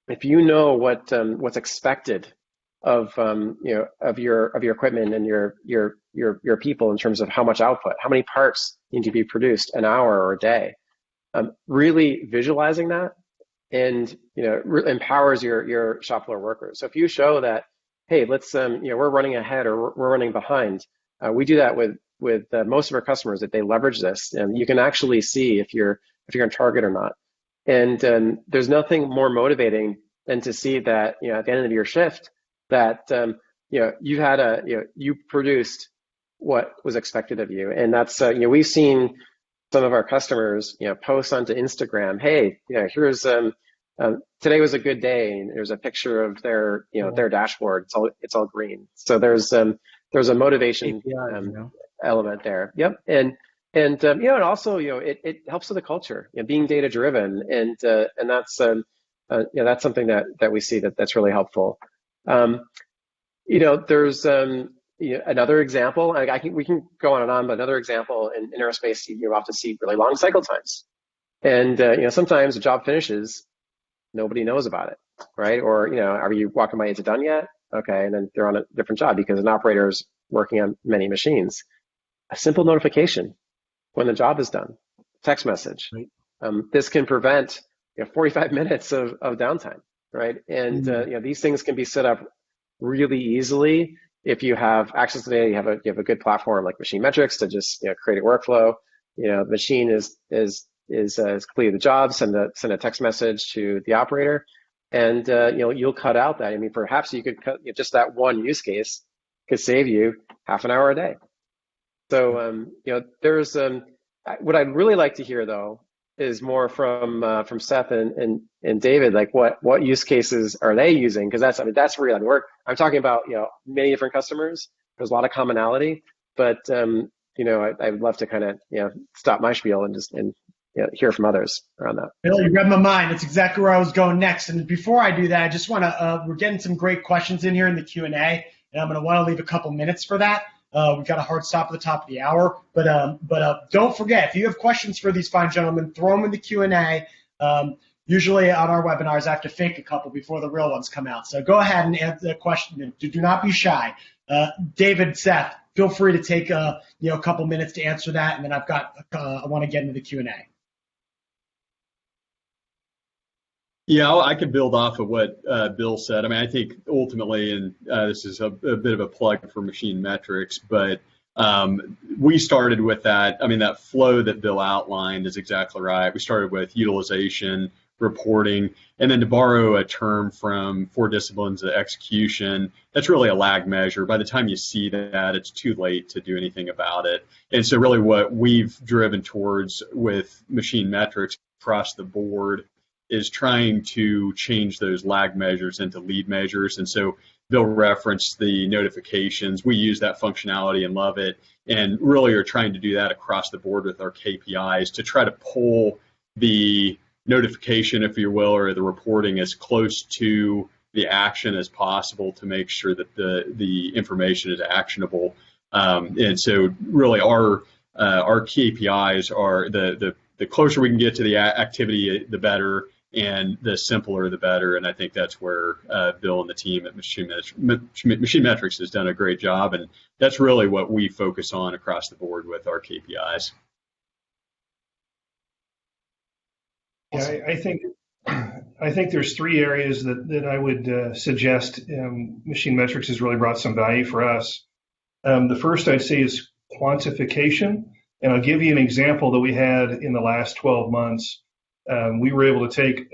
if you know what's expected of your equipment and your people in terms of how much output, how many parts need to be produced an hour or a day, really visualizing that and empowers your shop floor workers. So if you show that, hey, let's we're running ahead or we're running behind, we do that with most of our customers, that they leverage this, and you can actually see if you're on target or not. And there's nothing more motivating than to see that, at the end of your shift, that you had you produced what was expected of you. And that's we've seen some of our customers post onto Instagram, hey, here's today was a good day, and there's a picture of their their dashboard. It's all green. So there's a motivation element there. Yep. And also it helps with the culture, being data driven, and that's that's something that we see that's really helpful. There's another example. We can go on and on, but another example in aerospace, you often see really long cycle times, and sometimes a job finishes, nobody knows about it, right? Or are you walking by? Is it done yet? Okay, and then they're on a different job because an operator is working on many machines. A simple notification when the job is done, text message. Right. This can prevent 45 minutes of downtime, right? And these things can be set up really easily if you have access to data. You have a good platform like Machine Metrics to just create a workflow. The machine is completed the job, send a text message to the operator, and you'll cut out that. I mean, perhaps you could cut just that one use case could save you half an hour a day. So there's what I'd really like to hear though is more from Seth and David, like what use cases are they using? Because that's real. I'm talking about many different customers. There's a lot of commonality, but I'd love to kind of stop my spiel and hear from others around that. Bill, you read my mind. That's exactly where I was going next. And before I do that, I just want to we're getting some great questions in here in the Q&A, and I'm going to want to leave a couple minutes for that. We've got a hard stop at the top of the hour, but don't forget, if you have questions for these fine gentlemen, throw them in the Q&A. Usually on our webinars, I have to fake a couple before the real ones come out. So go ahead and answer the question. Do not be shy. David, Seth, feel free to take a couple minutes to answer that, and then I want to get into the Q&A. Yeah, I could build off of what Bill said. I mean, I think ultimately, and this is a bit of a plug for Machine Metrics, but we started with that. I mean, that flow that Bill outlined is exactly right. We started with utilization, reporting, and then to borrow a term from 4 disciplines of execution, that's really a lag measure. By the time you see that, it's too late to do anything about it. And so really what we've driven towards with Machine Metrics across the board is trying to change those lag measures into lead measures. And so Bill referenced the notifications. We use that functionality and love it, and really are trying to do that across the board with our KPIs to try to pull the notification, if you will, or the reporting as close to the action as possible to make sure that the information is actionable. And so really our KPIs are the closer we can get to the activity, the better, and the simpler, the better. And I think that's where Bill and the team at Machine Metrics has done a great job. And that's really what we focus on across the board with our KPIs. Yeah, I think there's 3 areas that I would suggest Machine Metrics has really brought some value for us. The first I'd say is quantification. And I'll give you an example that we had in the last 12 months. We were able to take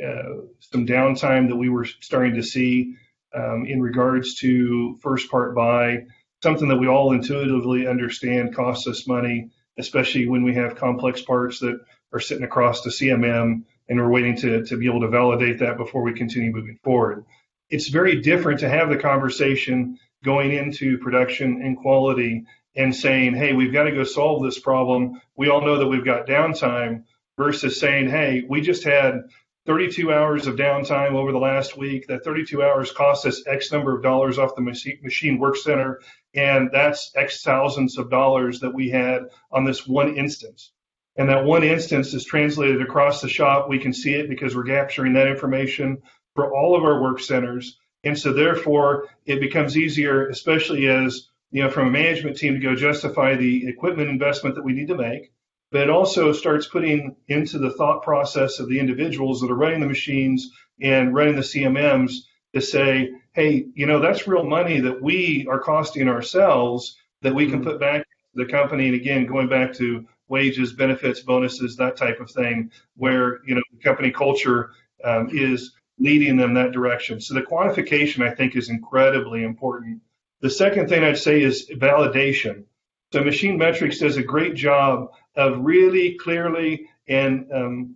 some downtime that we were starting to see in regards to first part buy, something that we all intuitively understand costs us money, especially when we have complex parts that are sitting across the CMM and we're waiting to be able to validate that before we continue moving forward. It's very different to have the conversation going into production and quality and saying, hey, we've got to go solve this problem. We all know that we've got downtime, versus saying, hey, we just had 32 hours of downtime over the last week. That 32 hours cost us X number of dollars off the machine work center, and that's X thousands of dollars that we had on this one instance. And that one instance is translated across the shop. We can see it because we're capturing that information for all of our work centers. And so therefore, it becomes easier, especially as, from a management team, to go justify the equipment investment that we need to make. But it also starts putting into the thought process of the individuals that are running the machines and running the CMMs to say, hey, that's real money that we are costing ourselves that we can put back to the company. And again, going back to wages, benefits, bonuses, that type of thing, where, the company culture is leading them that direction. So the quantification, I think, is incredibly important. The second thing I'd say is validation. So Machine Metrics does a great job of really clearly and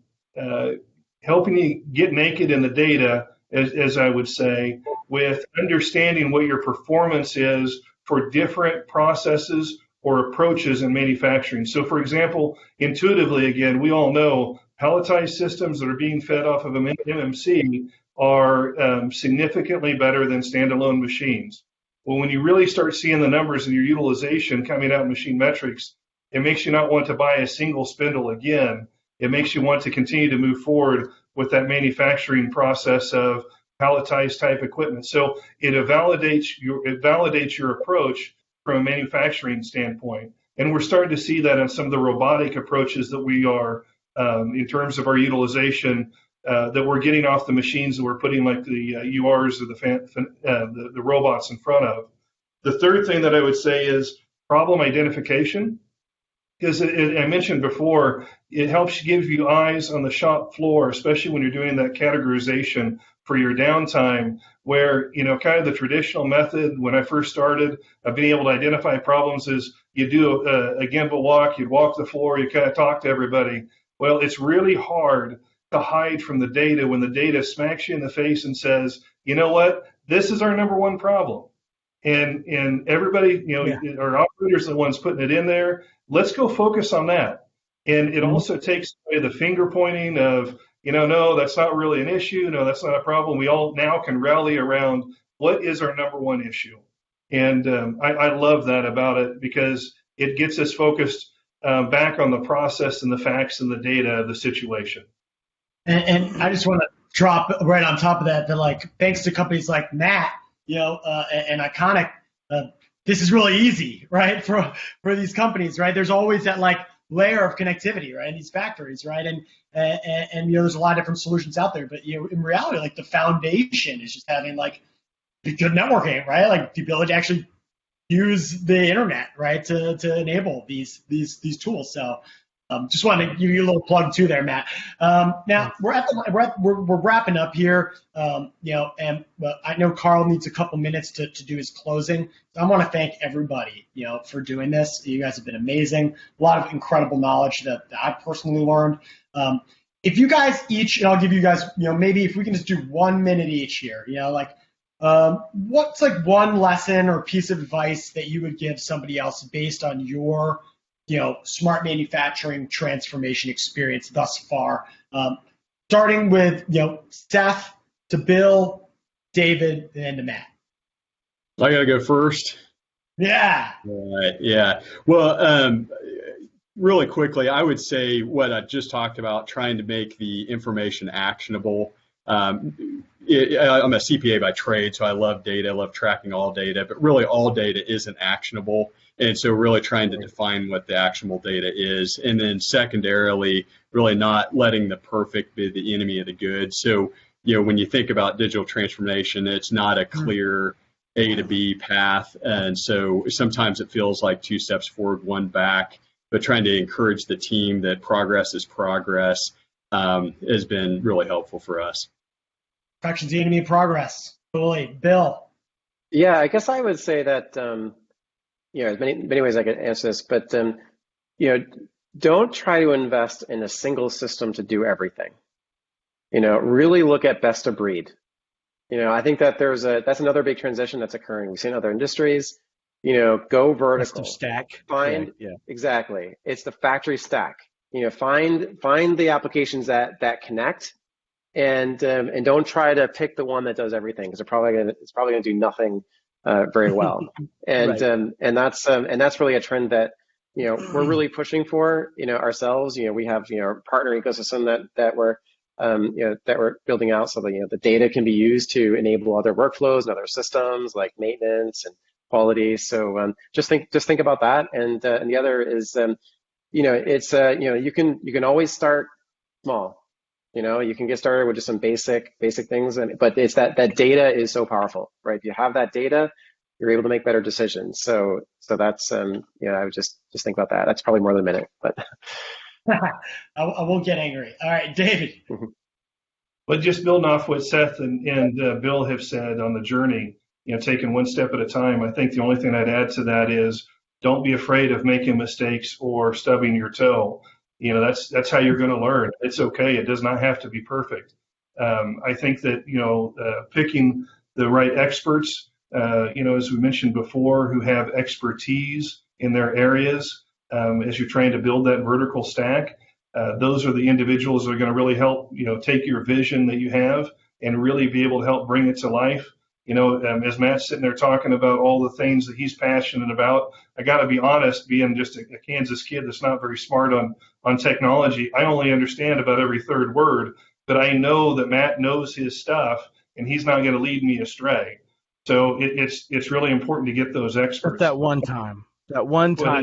helping you get naked in the data, as I would say, with understanding what your performance is for different processes or approaches in manufacturing. So, for example, intuitively, again, we all know palletized systems that are being fed off of an MMC are significantly better than standalone machines. Well, when you really start seeing the numbers and your utilization coming out in Machine Metrics, it makes you not want to buy a single spindle again. It makes you want to continue to move forward with that manufacturing process of palletized type equipment. So it validates your approach from a manufacturing standpoint. And we're starting to see that on some of the robotic approaches that we are in terms of our utilization that we're getting off the machines that we're putting like the URs or the robots in front of. The third thing that I would say is problem identification, because I mentioned before, it helps give you eyes on the shop floor, especially when you're doing that categorization for your downtime, where, kind of the traditional method when I first started of being able to identify problems is you do a gimbal walk, you'd walk the floor, you kind of talk to everybody. Well, it's really hard to hide from the data when the data smacks you in the face and says, you know what, this is our number one problem. And everybody, our operators are the ones putting it in there. Let's go focus on that. And it also takes away the finger pointing of, no, that's not really an issue. No, that's not a problem. We all now can rally around what is our number one issue. And I love that about it because it gets us focused back on the process and the facts and the data of the situation. And I just want to drop right on top of that, like, thanks to companies like Matt, and Iconic, this is really easy, right? For these companies, right? There's always that like layer of connectivity, right? In these factories, right? And there's a lot of different solutions out there, but in reality, like the foundation is just having like good networking, right? Like the ability to actually use the internet, right? To enable these tools. So just wanted to give you a little plug too there, Matt. Now we're wrapping up here, and I know Carl needs a couple minutes to do his closing. So I want to thank everybody, for doing this. You guys have been amazing. A lot of incredible knowledge that I personally learned. If you guys each, and I'll give you guys, maybe if we can just do 1 minute each here, what's like one lesson or piece of advice that you would give somebody else based on your smart manufacturing transformation experience thus far, starting with, Seth to Bill, David, and then to Matt. I got to go first. Yeah. All right. Yeah. Well, really quickly, I would say what I just talked about, trying to make the information actionable. I'm a CPA by trade, so I love data, I love tracking all data, but really all data isn't actionable. And so really trying to define what the actionable data is. And then secondarily, really not letting the perfect be the enemy of the good. So, when you think about digital transformation, it's not a clear A to B path. And so sometimes it feels like 2 steps forward, 1 back, but trying to encourage the team that progress is progress has been really helpful for us. Perfection's the enemy of progress. Totally. Bill. Yeah, I guess I would say that, there's many ways I could answer this, but, don't try to invest in a single system to do everything. Really look at best of breed. I think that that's another big transition that's occurring. We see in other industries, go vertical. Best of stack. Yeah. Exactly. It's the factory stack. Find the applications that connect, and don't try to pick the one that does everything, because it's probably gonna do nothing very well. And Right. And that's really a trend that we're really pushing for ourselves. We have our partner ecosystem that we're building out, so that the data can be used to enable other workflows and other systems like maintenance and quality. So just think about that. And the other is it's you can always start small. You can get started with just some basic things, but it's that data is so powerful, right? If you have that data, you're able to make better decisions. So that's I would just think about that. That's probably more than a minute, but I won't get angry. All right, David. But just building off what Seth and Bill have said on the journey, taking one step at a time, I think the only thing I'd add to that is don't be afraid of making mistakes or stubbing your toe. That's how you're going to learn. It's okay. It does not have to be perfect. I think that, picking the right experts, as we mentioned before, who have expertise in their areas, as you're trying to build that vertical stack, those are the individuals that are going to really help, take your vision that you have and really be able to help bring it to life. As Matt's sitting there talking about all the things that he's passionate about, I got to be honest, being just a Kansas kid that's not very smart on technology, I only understand about every third word, but I know that Matt knows his stuff and he's not going to lead me astray. So it's really important to get those experts. But that one time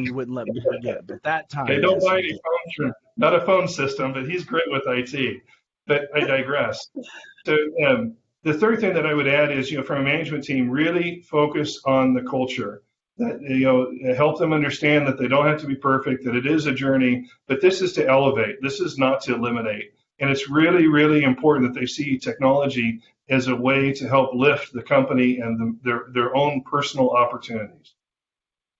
you wouldn't let me forget, but that time. Okay, don't buy any phones, not a phone system, but he's great with IT. But I digress. So the third thing that I would add is, from a management team, really focus on the culture. That, help them understand that they don't have to be perfect, that it is a journey, but this is to elevate. This is not to eliminate. And it's really, really important that they see technology as a way to help lift the company and their own personal opportunities.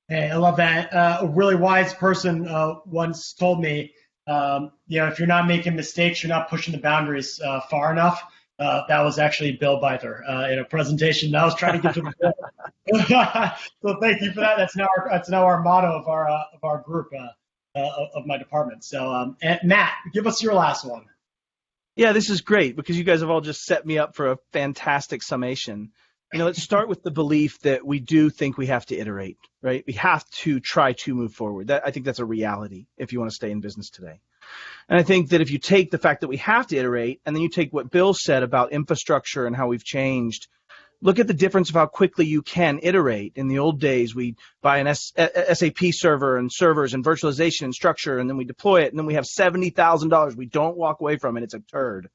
Hey, I love that. A really wise person once told me, if you're not making mistakes, you're not pushing the boundaries far enough. That was actually Bill Byther in a presentation that I was trying to get to the So thank you for that. That's now our motto of our group of my department. So and Matt, give us your last one. Yeah, this is great because you guys have all just set me up for a fantastic summation. Let's start with the belief that we do think we have to iterate, right? We have to try to move forward. I think that's a reality if you want to stay in business today. And I think that if you take the fact that we have to iterate and then you take what Bill said about infrastructure and how we've changed, look at the difference of how quickly you can iterate. In the old days, we buy an SAP server and servers and virtualization and structure, and then we deploy it, and then we have $70,000 we don't walk away from, and it's a turd.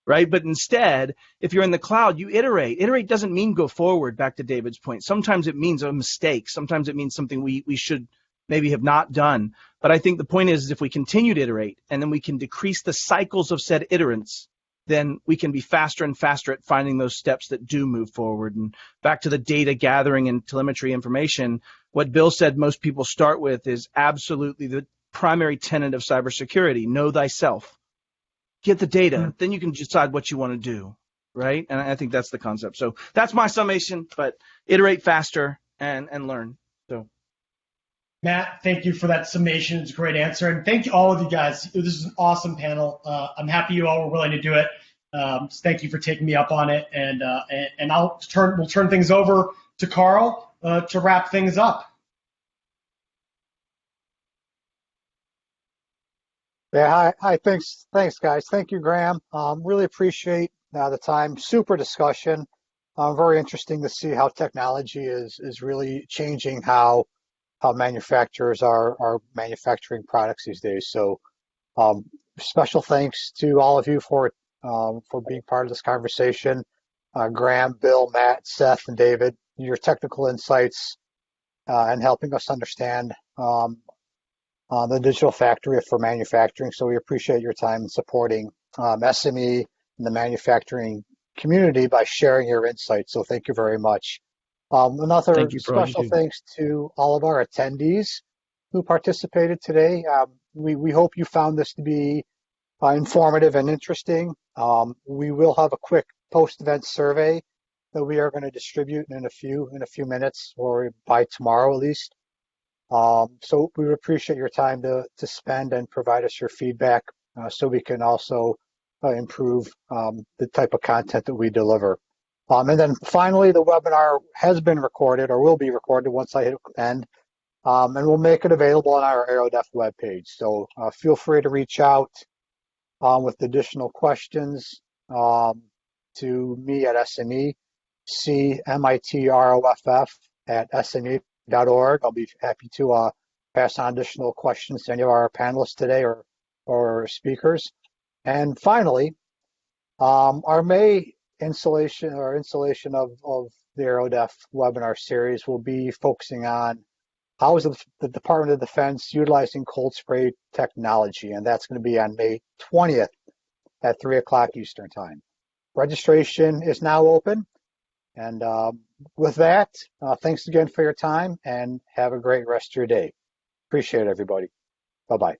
Right? But instead, if you're in the cloud, you iterate. Iterate doesn't mean go forward, back to David's point. Sometimes it means a mistake. Sometimes it means something we should maybe have not done. But I think the point is if we continue to iterate and then we can decrease the cycles of said iterants, then we can be faster and faster at finding those steps that do move forward. And back to the data gathering and telemetry information, what Bill said most people start with is absolutely the primary tenet of cybersecurity, know thyself. Get the data, then you can decide what you want to do, right? And I think that's the concept. So that's my summation, but iterate faster and learn. So, Matt, thank you for that summation. It's a great answer. And thank you all of you guys. This is an awesome panel. I'm happy you all were willing to do it. So thank you for taking me up on it. And we'll turn things over to Carl to wrap things up. Yeah, hi, thanks, guys. Thank you, Graham. Really appreciate the time. Super discussion. Very interesting to see how technology is really changing how manufacturers are manufacturing products these days. So, special thanks to all of you for being part of this conversation. Graham, Bill, Matt, Seth, and David, your technical insights and helping us understand the digital factory for manufacturing. So we appreciate your time in supporting SME and the manufacturing community by sharing your insights. So thank you very much. Another special thanks to all of our attendees who participated today. We hope you found this to be informative and interesting. We will have a quick post-event survey that we are going to distribute in a few minutes or by tomorrow at least. So we would appreciate your time to spend and provide us your feedback so we can also improve the type of content that we deliver. And then finally, the webinar has been recorded or will be recorded once I hit end, and we'll make it available on our AeroDef webpage. So feel free to reach out with additional questions to me at SME, CMITROFF@SME.org. I'll be happy to pass on additional questions to any of our panelists today or speakers. And finally, our May installation of the AeroDef webinar series will be focusing on how is the Department of Defense utilizing cold spray technology, and that's going to be on May 20th at 3 o'clock Eastern Time. Registration is now open. And with that, thanks again for your time and have a great rest of your day. Appreciate it, everybody. Bye-bye.